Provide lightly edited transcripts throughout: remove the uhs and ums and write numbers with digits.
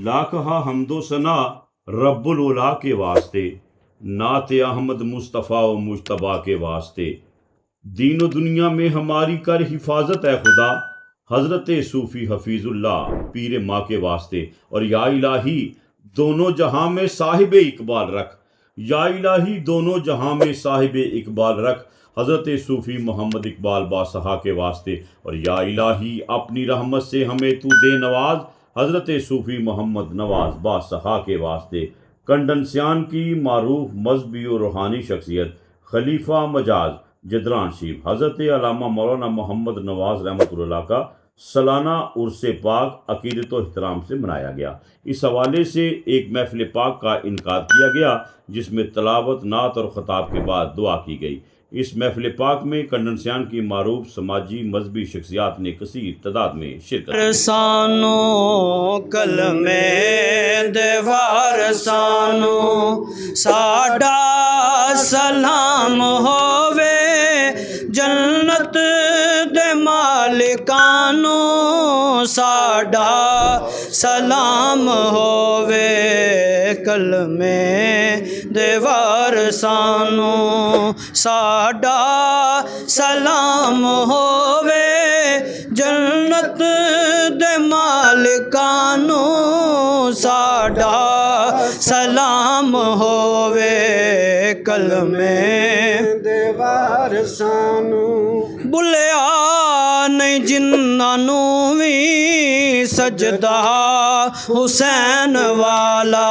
لاکھا حمد و ثنا رب العلا کے واسطے، نعت احمد مصطفیٰ و مجتبیٰ کے واسطے۔ دین و دنیا میں ہماری کر حفاظت ہے خدا، حضرت صوفی حفیظ اللہ پیر ماں کے واسطے۔ اور یا الہی دونوں جہاں میں صاحب اقبال رکھ، یا الہی دونوں جہاں میں صاحب اقبال رکھ، حضرت صوفی محمد اقبال باسہا کے واسطے۔ اور یا الہی اپنی رحمت سے ہمیں تو دے نواز، حضرت صوفی محمد نواز باسہا کے واسطے۔ کنڈنسیان کی معروف مذہبی و روحانی شخصیت خلیفہ مجاز جدران شریف حضرت علامہ مولانا محمد نواز رحمۃ اللہ کا سالانہ عرس پاک عقیدت و احترام سے منایا گیا۔ اس حوالے سے ایک محفل پاک کا انعقاد کیا گیا جس میں تلاوت، نعت اور خطاب کے بعد دعا کی گئی۔ اس محفل پاک میں کنڈنسیان کی معروف سماجی مذہبی شخصیات نے کثیر تعداد میں شرکت کی۔ سانو کلمے دیوار سانو ساڈا سلام ہووے، جنت دے مالکانو ساڈا سلام ہووے، کلمے دیوار سانو ساڈا سلام ہووے، جنت دے مالکانو ساڈا سلام ہووے، کلمے دیوار سانو۔ بھلیا نہیں جنہاں وی سجدہ حسین والا،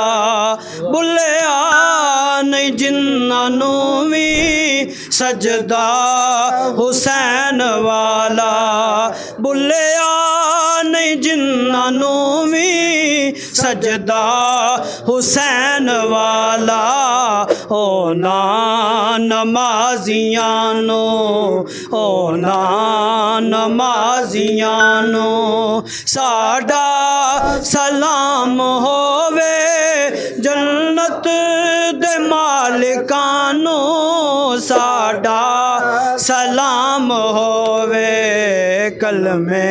بھلیا نہیں جنہاں وی سجدہ حسین والا، بھلیا نہیں جنہاں وی سجدہ حسین والا، اونا نمازیاں نو، اونا نمازیاں نو ساڈا سلام ہووے، جنت دے مالکانو ساڈا سلام ہووے، کلمے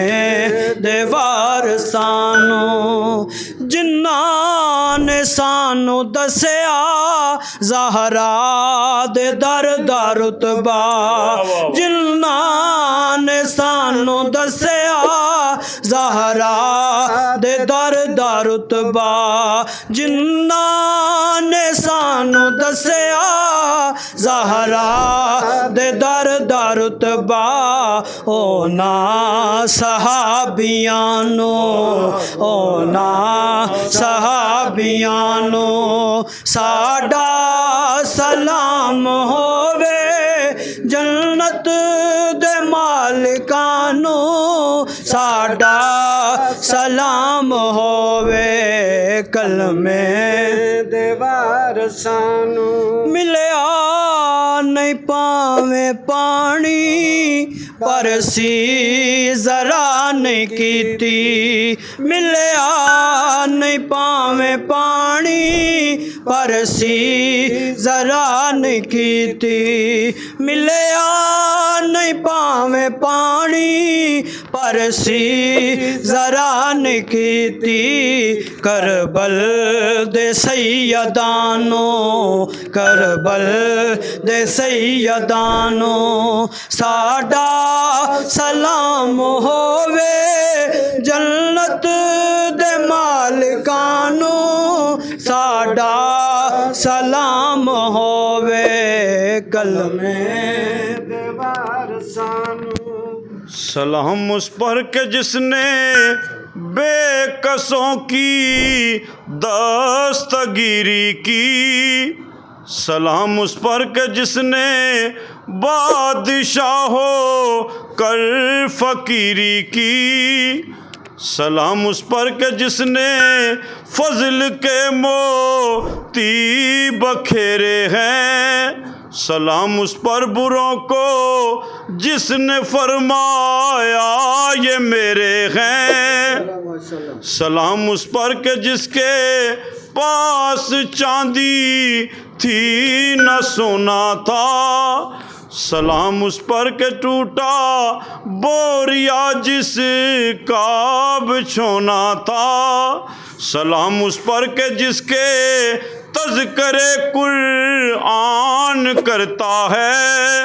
دیوار سانو۔ جنہاں نے سانو دسیا زہرا دے در دا رتبہ، جنہاں نے سانو دسیا زہرا دے در دا رتبہ، جنہاں نے سانو دسیا زہرا دے در دا رتبہ، اونا صحابیاں نو، اونا صحابیاں نو ساڈا سلام ہووے، جنت دے مالکانو ساڈا سلام ہووے، کلمے دیوار سانو۔ ملیا نہیں پاویں پانی پر سی ذرا نہیں کیتی، ملیا نہیں پاویں پانی پر سی ذرا نہیں کیتی، ملیا نہیں پاویں پانی پر سی ذرا نہیں کیتی، کربل دے سیدانو، کربل دے سیدانو ساڈا سلام ہووے، جنت دے مالکانو ساڈا سلام ہووے، کلمے دیوار سانو۔ سلام اس پر کہ جس نے بے کسوں کی دستگیری کی، سلام اس پر کہ جس نے بادشاہ ہو کر فقیری کی، سلام اس پر کہ جس نے فضل کے موتی بکھیرے ہیں، سلام اس پر بروں کو جس نے فرمایا یہ میرے ہیں، سلام اس پر کہ جس کے پاس چاندی تھی نہ سونا تھا، سلام اس پر کہ ٹوٹا بوریا جس کا بچھونا تھا، سلام اس پر کہ جس کے تذکرے قرآن کرتا ہے،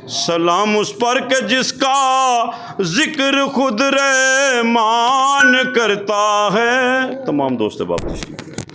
سلام اس پر کہ جس کا ذکر خود رحمان کرتا ہے۔ تمام دوست باپ تشریف۔